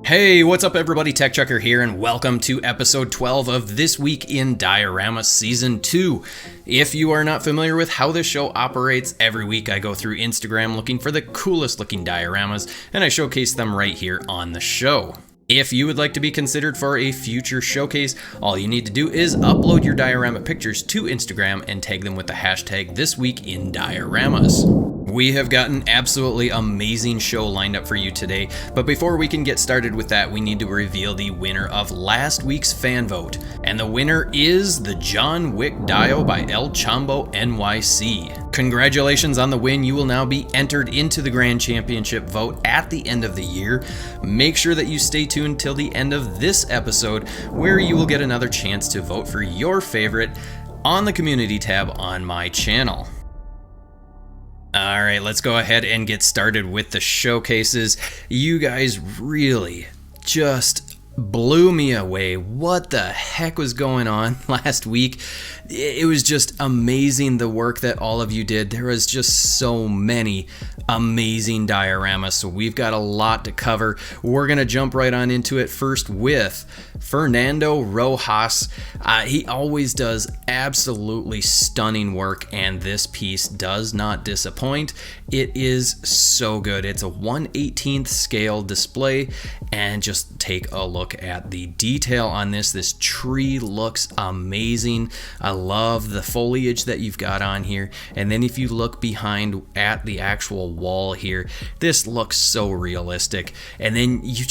Hey, what's up everybody, TechChucker here, and welcome to episode 12 of This Week in Dioramas Season 2. If you are not familiar with how this show operates, every week I go through Instagram looking for the coolest looking dioramas, and I showcase them right here on the show. If you would like to be considered for a future showcase, all you need to do is upload your diorama pictures to Instagram and tag them with the hashtag ThisweekInDioramas. We have got an absolutely amazing show lined up for you today, but before we can get started with that, we need to reveal the winner of last week's fan vote. And the winner is the John Wick Dio by El Chambo NYC. Congratulations on the win. You will now be entered into the Grand Championship vote at the end of the year. Make sure that you stay tuned till the end of this episode, where you will get another chance to vote for your favorite on the community tab on my channel. Alright, let's go ahead and get started with the showcases. You guys really just blew me away. What the heck was going on last week? It was just amazing the work that all of you did. There was just so many amazing dioramas, so we've got a lot to cover. We're gonna jump right on into it first with Fernando Rojas. He always does absolutely stunning work, and this piece does not disappoint. It is so good. It's a 1/18th scale display, and just take a look at the detail on this. This tree looks amazing. I love the foliage that you've got on here, and then if you look behind at the actual wall here, this looks so realistic. And then you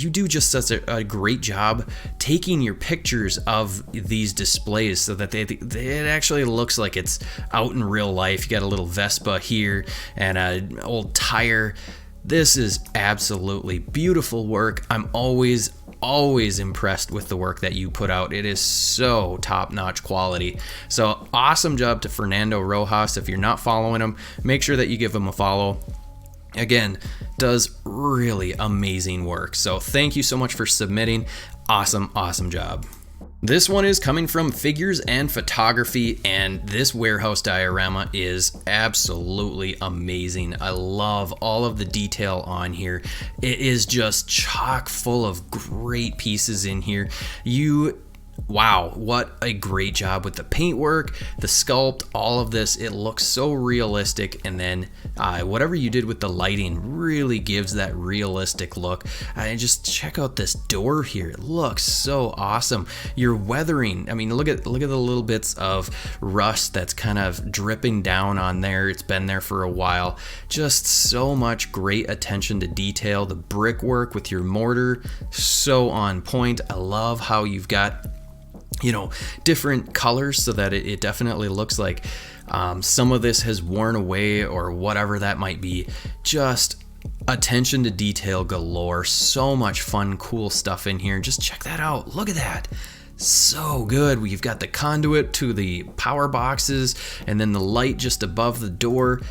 do just such a great job taking your pictures of these displays so that it actually looks like it's out in real life. You got a little Vespa here and an old tire. This is absolutely beautiful work. I'm always impressed with the work that you put out. It is so top-notch quality. So awesome job to Fernando Rojas. If you're not following him, make sure that you give him a follow. Again, does really amazing work. So thank you so much for submitting. Awesome job. This one is coming from Figures and Photography, and this warehouse diorama is absolutely amazing. I love all of the detail on here. It is just chock full of great pieces in here. Wow, what a great job with the paintwork, the sculpt, all of this. It looks so realistic, and then whatever you did with the lighting really gives that realistic look. Just check out this door here. It looks so awesome. Your weathering, I mean, look at the little bits of rust that's kind of dripping down on there. It's been there for a while. Just so much great attention to detail. The brickwork with your mortar, so on point. I love how you've got different colors so that it definitely looks like some of this has worn away or whatever that might be. Just attention to detail galore. So much fun, cool stuff in here. Just check that out. Look at that. So good. We've got the conduit to the power boxes and then the light just above the door.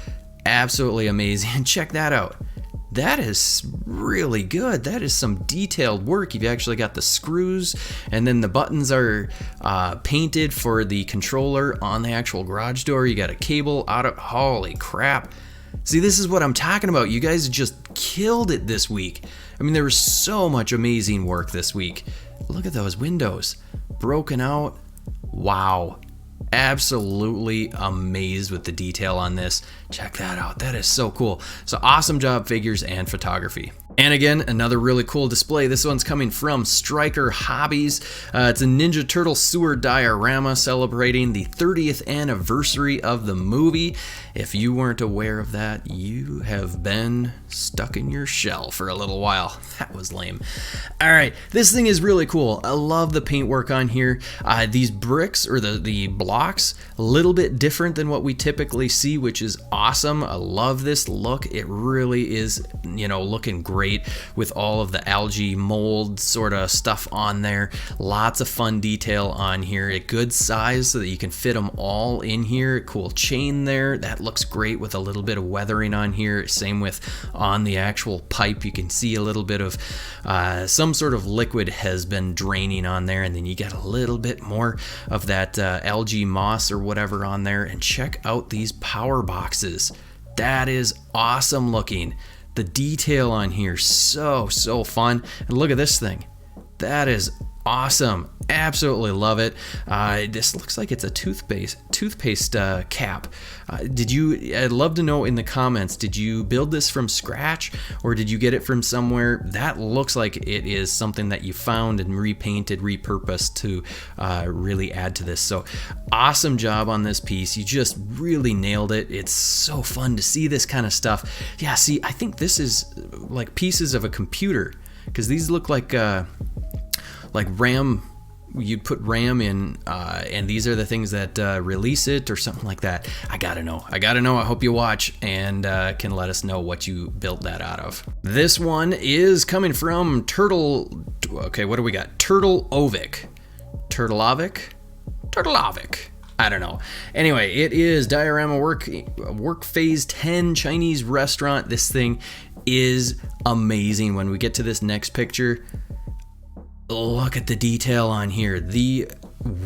Absolutely amazing. Check that out. That is really good. That is some detailed work. You've actually got the screws, and then the buttons are painted for the controller on the actual garage door. You got a cable out of, holy crap. See, this is what I'm talking about. You guys just killed it this week. I mean, there was so much amazing work this week. Look at those windows. Broken out. Wow. Absolutely amazed with the detail on this. Check that out. That is so cool. So awesome job, Figures and Photography. And again, another really cool display. This one's coming from Striker Hobbies. It's a Ninja Turtle sewer diorama celebrating the 30th anniversary of the movie. If you weren't aware of that, you have been stuck in your shell for a little while. That was lame. All right, this thing is really cool. I love the paintwork on here. These bricks, or the blocks, a little bit different than what we typically see, which is awesome. I love this look. It really is, looking great with all of the algae mold sort of stuff on there. Lots of fun detail on here. A good size so that you can fit them all in here. Cool chain there. That looks great with a little bit of weathering on here. Same with on the actual pipe. You can see a little bit of some sort of liquid has been draining on there, and then you get a little bit more of that algae moss or whatever on there. And check out these power boxes. That is awesome looking. The detail on here, so fun. And look at this thing. That is awesome. Absolutely love it. This looks like it's a toothpaste cap. I'd love to know in the comments, did you build this from scratch or did you get it from somewhere? That looks like it is something that you found and repainted, repurposed to really add to this. So awesome job on this piece. You just really nailed it. It's so fun to see this kind of stuff. Yeah, see, I think this is like pieces of a computer, because these look like RAM. You'd put RAM in, and these are the things that release it or something like that. I gotta know. I hope you watch and can let us know what you built that out of. This one is coming from Turtle. Okay, what do we got? Turtleovic. I don't know. Anyway, it is Diorama work phase 10 Chinese restaurant. This thing is amazing. When we get to this next picture, look at the detail on here. The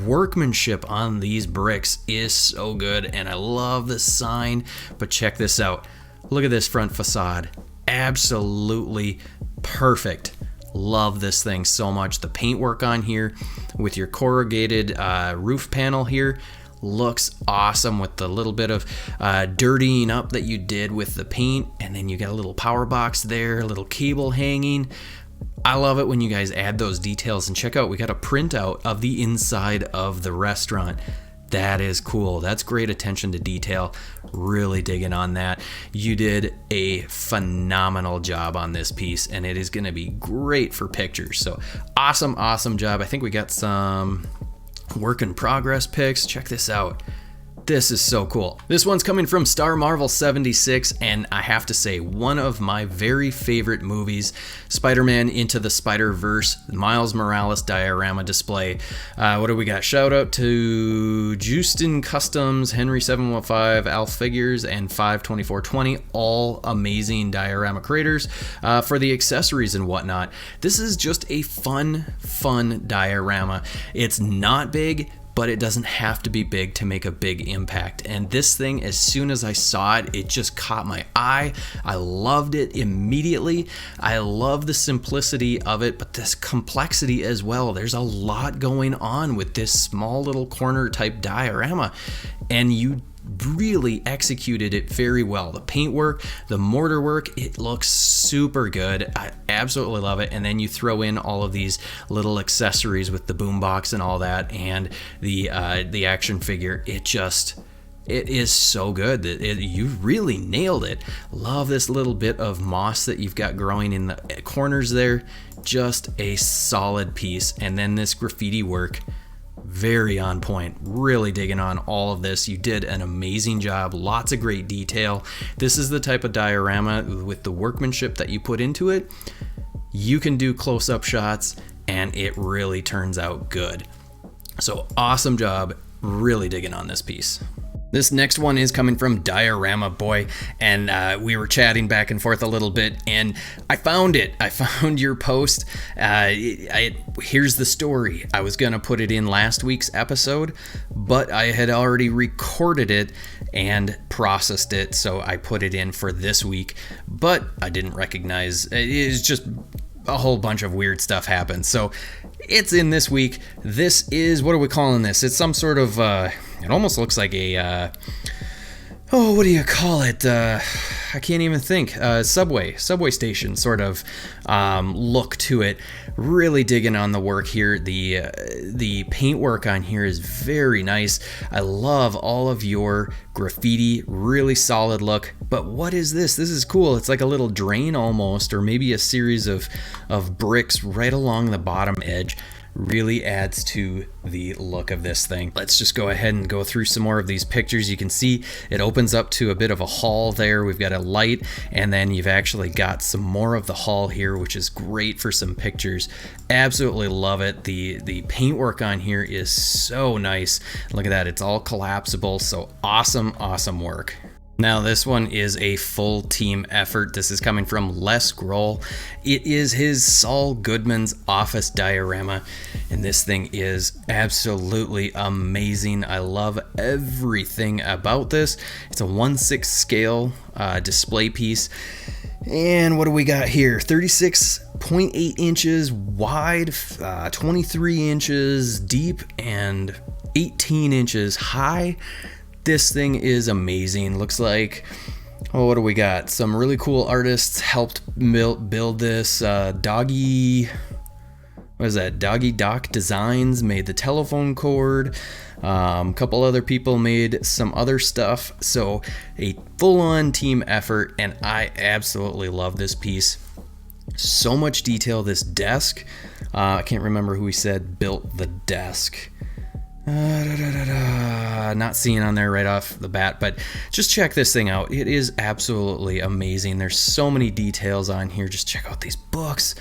workmanship on these bricks is so good, and I love the sign. But check this out. Look at this front facade. Absolutely perfect. Love this thing so much. The paintwork on here with your corrugated roof panel here looks awesome, with the little bit of dirtying up that you did with the paint, and then you got a little power box there, a little cable hanging. I love it when you guys add those details. And check out, we got a printout of the inside of the restaurant. That is cool. That's great attention to detail. Really digging on that. You did a phenomenal job on this piece, and it is going to be great for pictures. So awesome job. I think we got some work in progress pics. Check this out. This is so cool. This one's coming from Star Marvel 76, and I have to say, one of my very favorite movies, Spider-Man Into the Spider-Verse, Miles Morales diorama display. What do we got? Shout out to Justin Customs, Henry 715, Alf Figures, and 52420, all amazing diorama creators for the accessories and whatnot. This is just a fun diorama. It's not big, but it doesn't have to be big to make a big impact. And this thing, as soon as I saw it, it just caught my eye. I loved it immediately. I love the simplicity of it, but this complexity as well. There's a lot going on with this small little corner type diorama, and you really executed it very well. The paintwork, the mortar work, it looks super good. I absolutely love it. And then you throw in all of these little accessories with the boombox and all that, and the action figure. It is so good. You really nailed it. Love this little bit of moss that you've got growing in the corners there. Just a solid piece. And then this graffiti work, very on point. Really digging on all of this. You did an amazing job. Lots of great detail. This is the type of diorama with the workmanship that you put into it. You can do close-up shots and it really turns out good. So awesome job. Really digging on this piece. This next one is coming from Diorama Boy, and we were chatting back and forth a little bit, and I found it. I found your post. Here's the story. I was going to put it in last week's episode, but I had already recorded it and processed it, so I put it in for this week, but I didn't recognize. It's just a whole bunch of weird stuff happened, so it's in this week. This is, what are we calling this? It's some sort of, it almost looks like a, what do you call it? I can't even think. Subway station sort of look to it. Really digging on the work here. The paintwork on here is very nice. I love all of your graffiti. Really solid look. But what is this? This is cool. It's like a little drain almost, or maybe a series of bricks right along the bottom edge. Really adds to the look of this thing. Let's just go ahead and go through some more of these pictures. You can see it opens up to a bit of a hall there. We've got a light, and then you've actually got some more of the hall here, which is great for some pictures. Absolutely love it. The paintwork on here is so nice. Look at that. It's all collapsible. So awesome work. Now this one is a full team effort. This is coming from Les Grohl. It is his Saul Goodman's office diorama, and this thing is absolutely amazing. I love everything about this. It's a 1/6 scale display piece. And what do we got here? 36.8 inches wide, 23 inches deep, and 18 inches high. This thing is amazing. Looks like, oh, what do we got? Some really cool artists helped build this. Doggy Doc Designs made the telephone cord. A couple other people made some other stuff. So a full-on team effort, and I absolutely love this piece. So much detail. This desk, I can't remember who he said built the desk. Not seeing on there right off the bat, but just check this thing out. It is absolutely amazing. There's so many details on here. Just check out these books.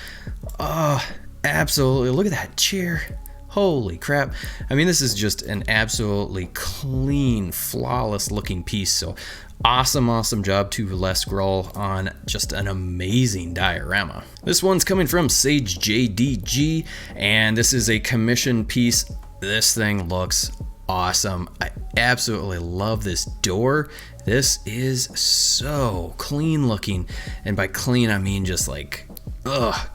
Absolutely. Look at that chair. Holy crap. I mean, this is just an absolutely clean, flawless looking piece. So awesome job to Les Grohl on just an amazing diorama. This one's coming from Sage JDG, and this is a commission piece. This thing looks awesome. I absolutely love this door. This is so clean looking, and by clean I mean just like,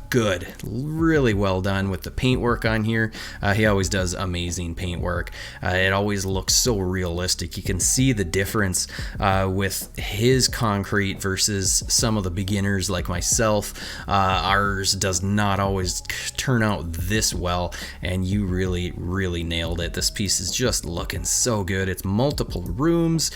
good. Really well done with the paintwork on here. He always does amazing paintwork. It always looks so realistic. You can see the difference with his concrete versus some of the beginners like myself. Ours does not always turn out this well, and you really nailed it. This piece is just looking so good. It's multiple rooms,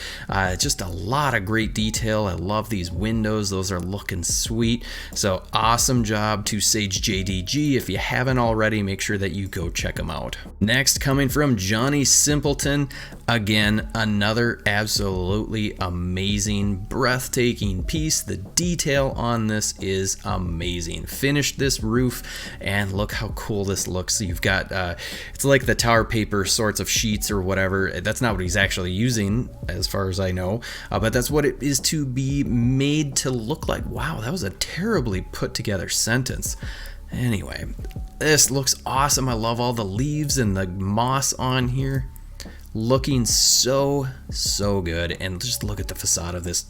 just a lot of great detail. I love these windows. Those are looking sweet. So awesome job to Sage JDG. If you haven't already, make sure that you go check them out. Next, coming from Johnny Simpleton, again, another absolutely amazing, breathtaking piece. The detail on this is amazing. Finished this roof, and look how cool this looks. You've got, it's like the tar paper sorts of sheets or whatever. That's not what he's actually using, as far as I know, but that's what it is to be made to look like. Wow, that was a terribly put together sentence. Anyway, this looks awesome. I love all the leaves and the moss on here. Looking so good. And just look at the facade of this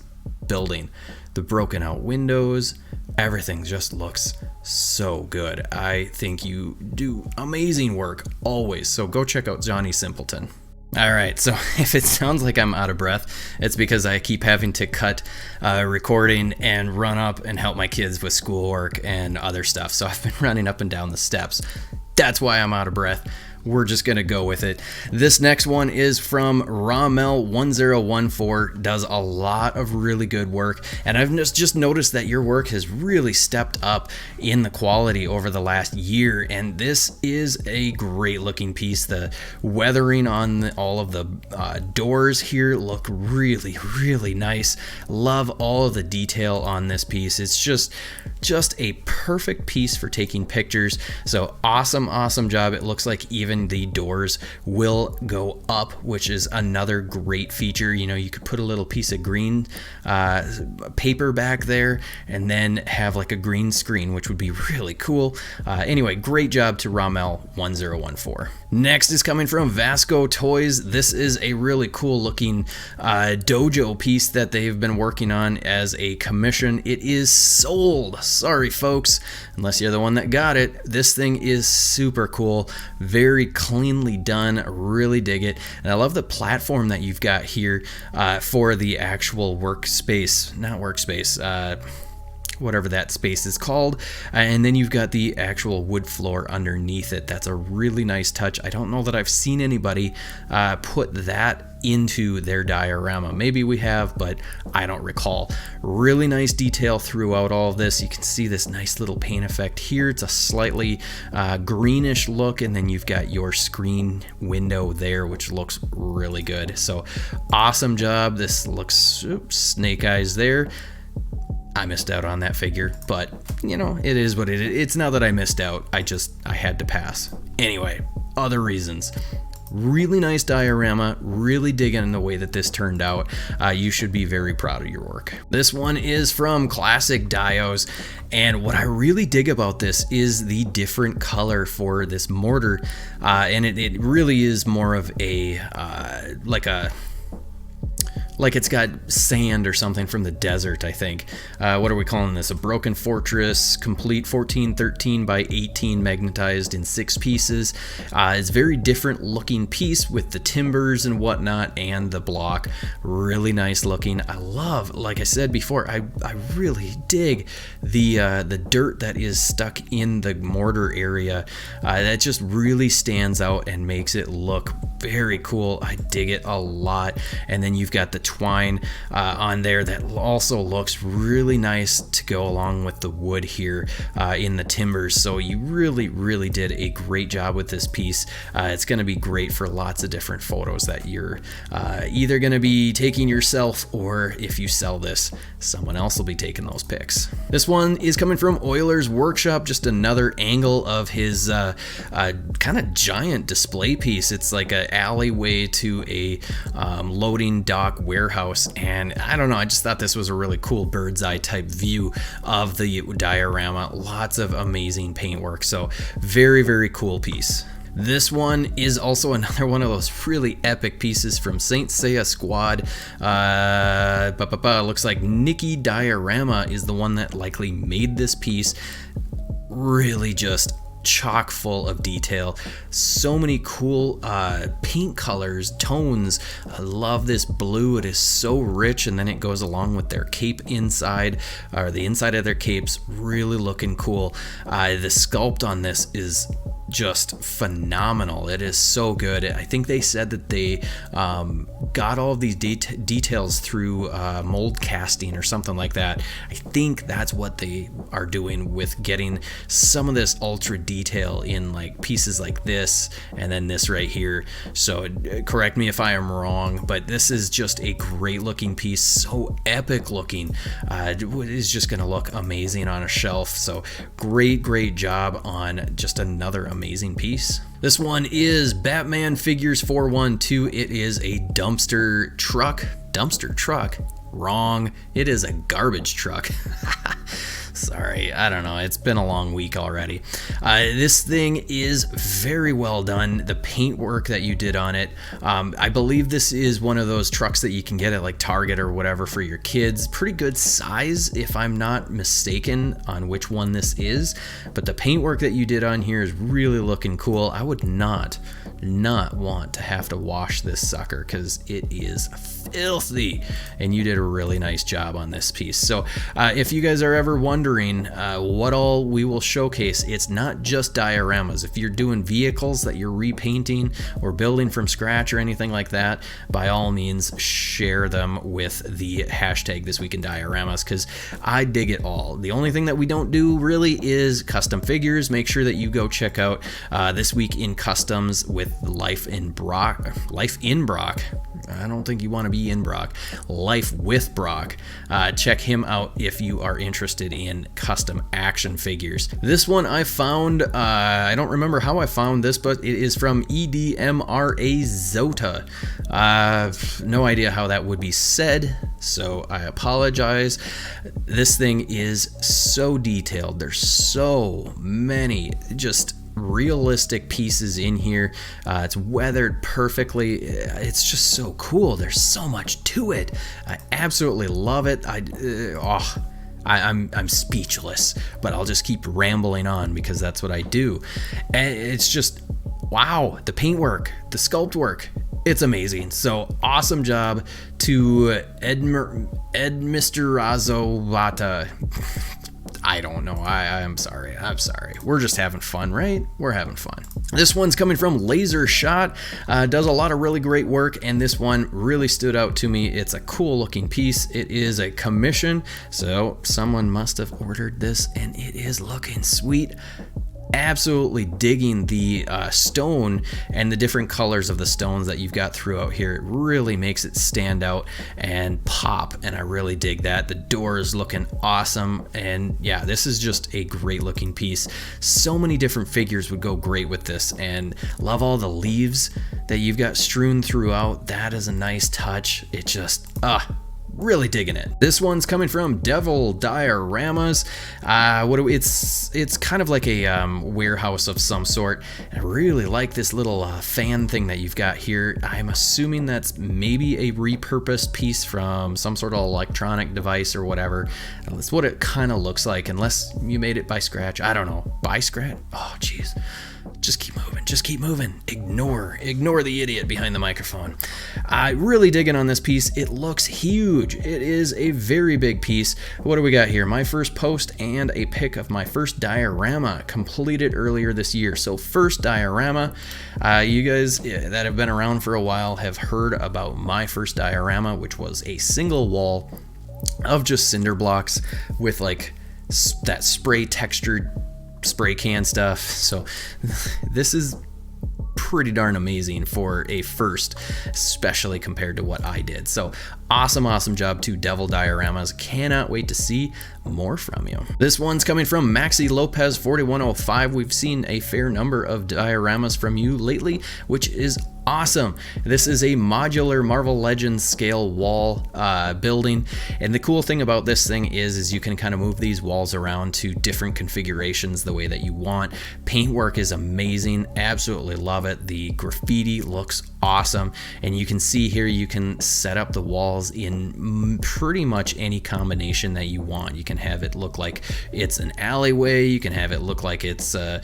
building. The broken out windows. Everything just looks so good. I think you do amazing work always. So go check out Johnny Simpleton. All right, so if it sounds like I'm out of breath, it's because I keep having to cut recording and run up and help my kids with schoolwork and other stuff. So I've been running up and down the steps. That's why I'm out of breath. We're just going to go with it. This next one is from Rommel1014. Does a lot of really good work, and I've just noticed that your work has really stepped up in the quality over the last year, and this is a great looking piece. The weathering on all of the doors here look really nice. Love all of the detail on this piece. It's just a perfect piece for taking pictures. So awesome job. It looks like even the doors will go up, which is another great feature. You know, you could put a little piece of green paper back there and then have like a green screen, which would be really cool. Anyway, great job to Rommel1014. Next is coming from Vasco Toys. This is a really cool looking dojo piece that they've been working on as a commission. It is sold. Sorry folks, unless you're the one that got it. This thing is super cool, very cleanly done. Really dig it, and I love the platform that you've got here for the actual whatever that space is called, and then you've got the actual wood floor underneath it. That's a really nice touch. I don't know that I've seen anybody put that into their diorama. Maybe we have, but I don't recall. Really nice detail throughout all of this. You can see this nice little paint effect here. It's a slightly greenish look, and then you've got your screen window there, which looks really good. So awesome job. This looks, snake eyes there. I missed out on that figure, but you know, it is what it is. It's not that I missed out. I had to pass. Anyway, other reasons. Really nice diorama, really digging the way that this turned out. You should be very proud of your work. This one is from Classic Dios, and what I really dig about this is the different color for this mortar, and it really is more of a like a like it's got sand or something from the desert, I think. What are we calling this? A broken fortress, complete 1413 by 18, magnetized in 6 pieces. It's a very different looking piece with the timbers and whatnot and the block. Really nice looking. I love, like I said before, I really dig the dirt that is stuck in the mortar area. That just really stands out and makes it look very cool. I dig it a lot. And then you've got the twine on there that also looks really nice to go along with the wood here in the timbers. So you really did a great job with this piece. It's going to be great for lots of different photos that you're either going to be taking yourself, or if you sell this, someone else will be taking those pics. This one is coming from Euler's Workshop, just another angle of his kind of giant display piece. It's like an alleyway to a loading dock warehouse, and I don't know, I just thought this was a really cool bird's eye type view of the diorama. Lots of amazing paintwork, so very cool piece. This one is also another one of those really epic pieces from Saint Seiya Squad. Looks like Nikki Diorama is the one that likely made this piece. Really just chock full of detail. So many cool paint colors, tones. I love this blue. It is so rich, and then it goes along with their cape inside, or the inside of their capes. Really looking cool. The sculpt on this is just phenomenal. It is so good. I think they said that they got all of these details through mold casting or something like that. I think that's what they are doing with getting some of this ultra detail in like pieces like this and then this right here. So correct me if I am wrong, but this is just a great looking piece. So epic looking. It is just going to look amazing on a shelf. So great job on just another amazing piece. This one is Batman Figures 412. It is a dumpster truck. Wrong. It is a garbage truck. Sorry, I don't know. It's been a long week already. This thing is very well done. The paintwork that you did on it, I believe this is one of those trucks that you can get at like Target or whatever for your kids. Pretty good size, if I'm not mistaken on which one this is. But the paintwork that you did on here is really looking cool. I would not want to have to wash this sucker because it is filthy, and you did a really nice job on this piece. So if you guys are ever wondering what all we will showcase, it's not just dioramas. If you're doing vehicles that you're repainting or building from scratch or anything like that, by all means share them with the hashtag #thisweekindioramas, because I dig it all. The only thing that we don't do really is custom figures. Make sure that you go check out This Week in Customs with Life in Brock. I don't think you want to be in Brock. Life with Brock. Check him out if you are interested in custom action figures. This one I found, I don't remember how I found this, but it is from EDMRA Zota. No idea how that would be said, so I apologize. This thing is so detailed. There's so many just realistic pieces in here. It's weathered perfectly. It's just so cool. There's so much to it. I absolutely love it. I'm speechless, but I'll just keep rambling on because that's what I do. And it's just, wow, the paintwork, the sculpt work, it's amazing. So awesome job to Edmisterazovata. I don't know. I'm sorry. We're just having fun, right? We're having fun. This one's coming from Laser Shot. Does a lot of really great work, and this one really stood out to me. It's a cool looking piece. It is a commission, so someone must have ordered this, and it is looking sweet. Absolutely digging the stone and the different colors of the stones that you've got throughout here. It really makes it stand out and pop, and I really dig that. The door is looking awesome, and yeah, this is just a great looking piece. So many different figures would go great with this, and love all the leaves that you've got strewn throughout. That is a nice touch. It just Really digging it. This one's coming from Devil Dioramas. It's kind of like a warehouse of some sort. I really like this little fan thing that you've got here. I'm assuming that's maybe a repurposed piece from some sort of electronic device or whatever. That's what it kind of looks like, unless you made it by scratch. I don't know. By scratch? Oh, jeez. Just keep moving, just keep moving. Ignore the idiot behind the microphone. Really digging on this piece. It looks huge. It is a very big piece. What do we got here? My first post and a pic of my first diorama completed earlier this year. So first diorama. You guys that have been around for a while have heard about my first diorama, which was a single wall of just cinder blocks with like that spray textured spray can stuff. So this is pretty darn amazing for a first, especially compared to what I did. So awesome job to Devil Dioramas. Cannot wait to see more from you. This one's coming from Maxi Lopez 4105. We've seen a fair number of dioramas from you lately, which is awesome. This is a modular Marvel Legends scale wall building, and the cool thing about this thing is you can kind of move these walls around to different configurations the way that you want. Paintwork is amazing, absolutely love it. The graffiti looks awesome, and you can see here you can set up the walls in pretty much any combination that you want. You can have it look like it's an alleyway, you can have it look like it's a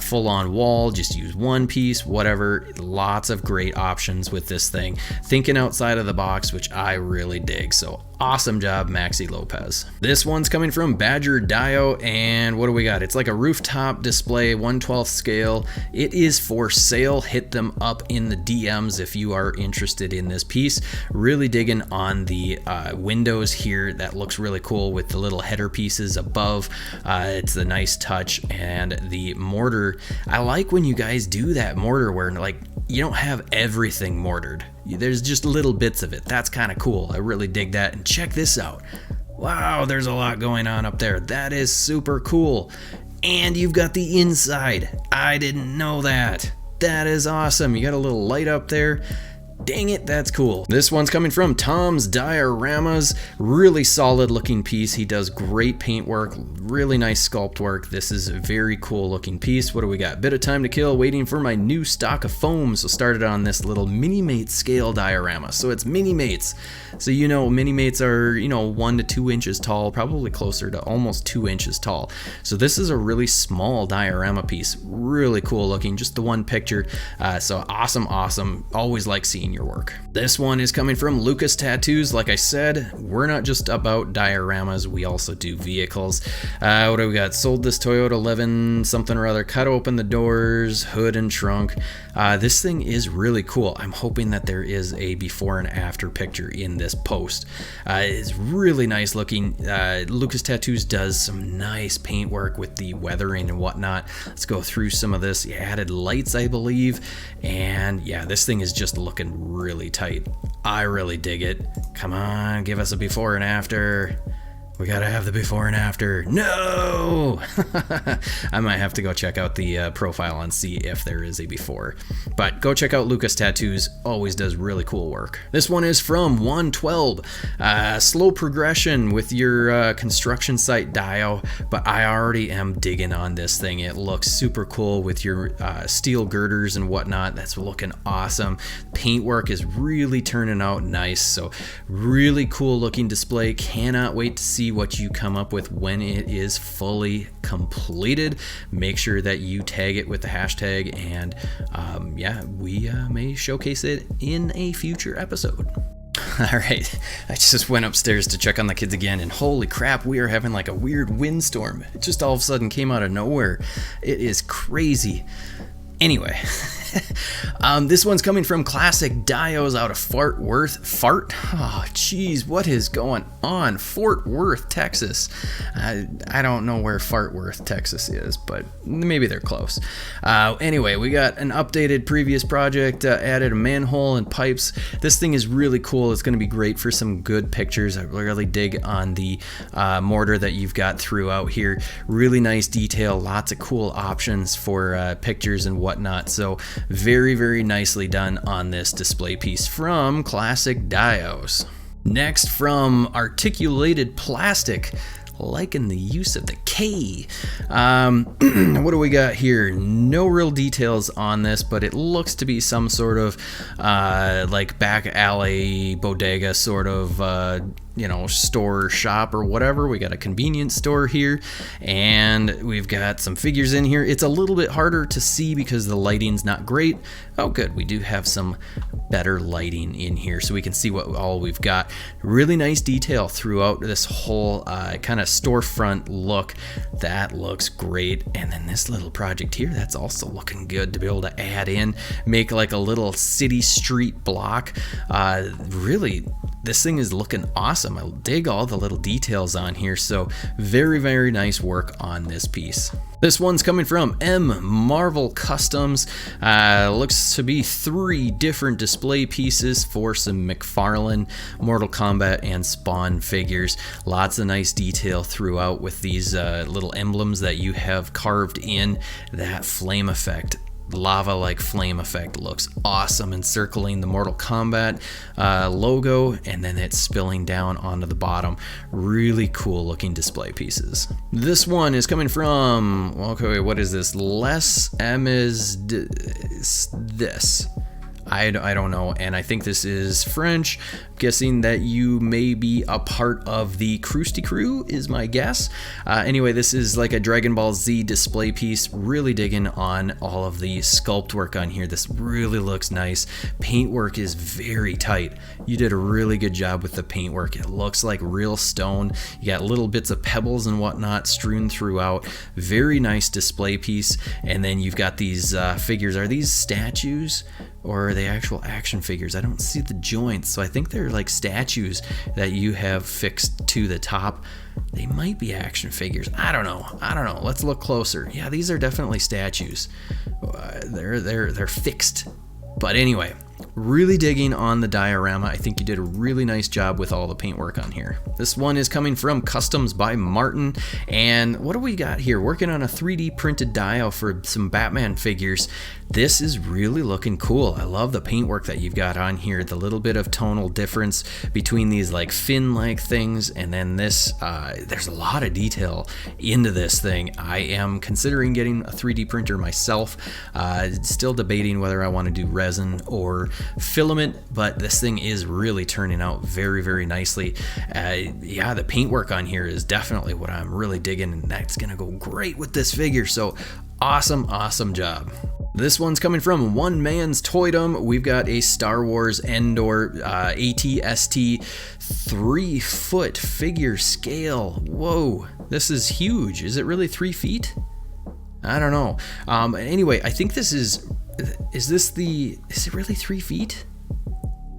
full-on wall, just use one piece, whatever. Lots of great options with this thing. Thinking outside of the box, which I really dig. So awesome job, Maxi Lopez. This one's coming from Badger Dio, and what do we got? It's like a rooftop display, 1/12 scale. It is for sale. Hit them up in the DMs if you are interested in this piece. Really digging on the windows here. That looks really cool with the little header pieces above. It's a nice touch, and the mortar. I like when you guys do that mortar where like you don't have everything mortared. There's just little bits of it. That's kind of cool. I really dig that. And check this out. Wow, there's a lot going on up there. That is super cool. And you've got the inside. I didn't know that. That is awesome. You got a little light up there. Dang it, that's cool. This one's coming from Tom's Dioramas. Really solid looking piece. He does great paint work, really nice sculpt work. This is a very cool looking piece. What do we got? Bit of time to kill, waiting for my new stock of foam. So started on this little Mini-Mates scale diorama. So it's Mini-Mates. So you know, Mini-Mates are, 1 to 2 inches tall, probably closer to almost 2 inches tall. So this is a really small diorama piece. Really cool looking, just the one picture. So awesome. Always like seeing your work. This one is coming from Lucas Tattoos. Like I said, we're not just about dioramas, we also do vehicles. What do we got? Sold this Toyota 11 something or other, cut open the doors, hood and trunk. This thing is really cool. I'm hoping that there is a before and after picture in this post. It's really nice looking. Lucas Tattoos does some nice paint work with the weathering and whatnot. Let's go through some of this. He added lights, I believe, and yeah, this thing is just looking really tight. I really dig it. Come on, give us a before and after. We gotta have the before and after. No! I might have to go check out the profile and see if there is a before. But go check out Lucas Tattoos. Always does really cool work. This one is from 112. Slow progression with your construction site dio, but I already am digging on this thing. It looks super cool with your steel girders and whatnot. That's looking awesome. Paintwork is really turning out nice. So really cool looking display. Cannot wait to see what you come up with when it is fully completed. Make sure that you tag it with the hashtag, and yeah, we may showcase it in a future episode. All right, I just went upstairs to check on the kids again, and holy crap, we are having like a weird windstorm. It just all of a sudden came out of nowhere. It is crazy. Anyway, this one's coming from Classic Dios out of Fort Worth. Oh, geez, what is going on? Fort Worth, Texas. I don't know where Fort Worth, Texas is, but maybe they're close. Anyway, we got an updated previous project, added a manhole and pipes. This thing is really cool. It's going to be great for some good pictures. I really dig on the mortar that you've got throughout here. Really nice detail, lots of cool options for pictures and whatnot. So very nicely done on this display piece from Classic Dios. Next, from articulated plastic, liking the use of the K. What do we got here? No real details on this, but it looks to be some sort of like back alley bodega sort of store shop or whatever. We got a convenience store here, and we've got some figures in here. It's a little bit harder to see because the lighting's not great. Oh good, we do have some better lighting in here so we can see what all we've got. Really nice detail throughout this whole kind of storefront look. That looks great. And then this little project here, that's also looking good to be able to add in, make like a little city street block. Really, this thing is looking awesome. I dig all the little details on here. So very, very nice work on this piece. This one's coming from M Marvel Customs. Looks to be 3 different display pieces for some McFarlane, Mortal Kombat, and Spawn figures. Lots of nice detail throughout with these little emblems that you have carved in. That flame effect, lava-like flame effect, looks awesome, encircling the Mortal Kombat logo, and then it's spilling down onto the bottom. Really cool looking display pieces. This one is coming from, okay, what is this? Les M is this. I don't know, and I think this is French. I'm guessing that you may be a part of the Krusty Crew is my guess. Anyway, this is like a Dragon Ball Z display piece. Really digging on all of the sculpt work on here. This really looks nice. Paint work is very tight. You did a really good job with the paint work. It looks like real stone. You got little bits of pebbles and whatnot strewn throughout. Very nice display piece. And then you've got these figures. Are these statues? Or are they actual action figures? I don't see the joints, so I think they're like statues that you have fixed to the top. They might be action figures. I don't know. Let's look closer. Yeah, these are definitely statues. They're fixed. But anyway, really digging on the diorama. I think you did a really nice job with all the paintwork on here. This one is coming from Customs by Martin. And what do we got here? Working on a 3D printed dio for some Batman figures. This is really looking cool. I love the paintwork that you've got on here. The little bit of tonal difference between these like fin-like things and then this. There's a lot of detail into this thing. I am considering getting a 3D printer myself. Still debating whether I want to do resin or filament, but this thing is really turning out very, very nicely. Yeah, the paintwork on here is definitely what I'm really digging, and that's gonna go great with this figure. So awesome job. This one's coming from One Man's Toydom. We've got a Star Wars Endor ATST 3-foot figure scale. Whoa, this is huge. Is it really 3 feet? I don't know. Anyway, I think this is it really 3 feet?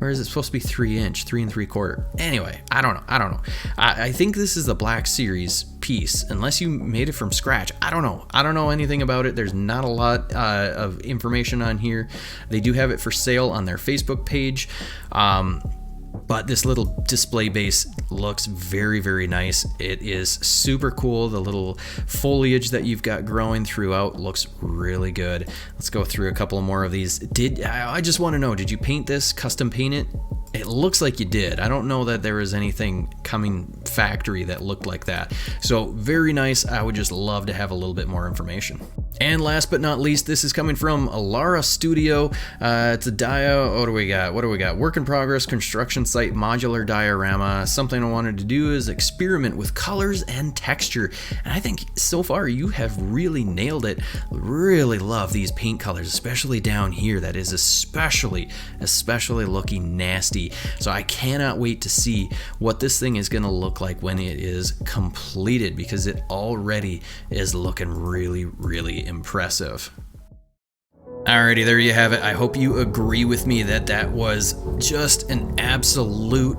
Or is it supposed to be 3 inch, 3 3/4? Anyway, I don't know. I think this is the Black Series piece, unless you made it from scratch. I don't know anything about it. There's not a lot of information on here. They do have it for sale on their Facebook page. But this little display base looks very, very nice. It is super cool. The little foliage that you've got growing throughout looks really good. Let's go through a couple more of these. I just want to know, did you paint this, custom paint it? It looks like you did. I don't know that there was anything coming factory that looked like that. So very nice. I would just love to have a little bit more information. And last but not least, this is coming from Alara Studio. It's a dio. What do we got? Work in progress, construction site, modular diorama. Something I wanted to do is experiment with colors and texture. And I think so far you have really nailed it. Really love these paint colors, especially down here. That is especially looking nasty. So I cannot wait to see what this thing is going to look like when it is completed, because it already is looking really, really impressive. Alrighty, there you have it. I hope you agree with me that was just an absolute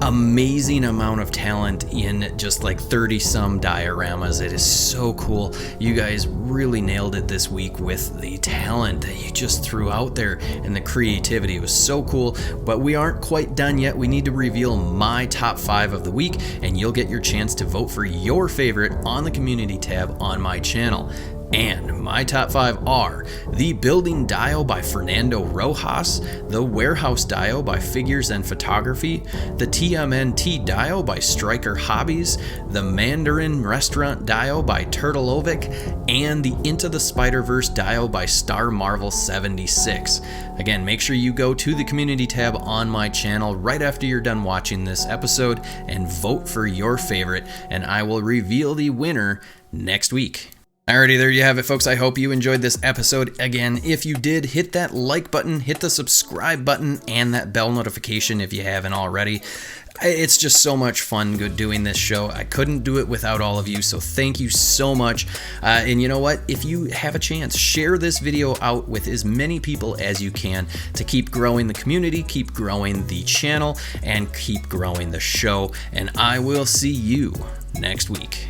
amazing amount of talent in just like 30 some dioramas. It is so cool. You guys really nailed it this week with the talent that you just threw out there and the creativity. It was so cool, but we aren't quite done yet. We need to reveal my top 5 of the week, and you'll get your chance to vote for your favorite on the community tab on my channel. And my top 5 are the Building Dio by Fernando Rojas, the Warehouse Dio by Figures and Photography, the TMNT Dio by Striker Hobbies, the Mandarin Restaurant Dio by Turtleovic, and the Into the Spider-Verse Dio by Star Marvel 76. Again, make sure you go to the community tab on my channel right after you're done watching this episode and vote for your favorite, and I will reveal the winner next week. Alrighty, there you have it, folks. I hope you enjoyed this episode. Again, if you did, hit that like button, hit the subscribe button, and that bell notification if you haven't already. It's just so much fun doing this show. I couldn't do it without all of you, so thank you so much. And you know what? If you have a chance, share this video out with as many people as you can to keep growing the community, keep growing the channel, and keep growing the show. And I will see you next week.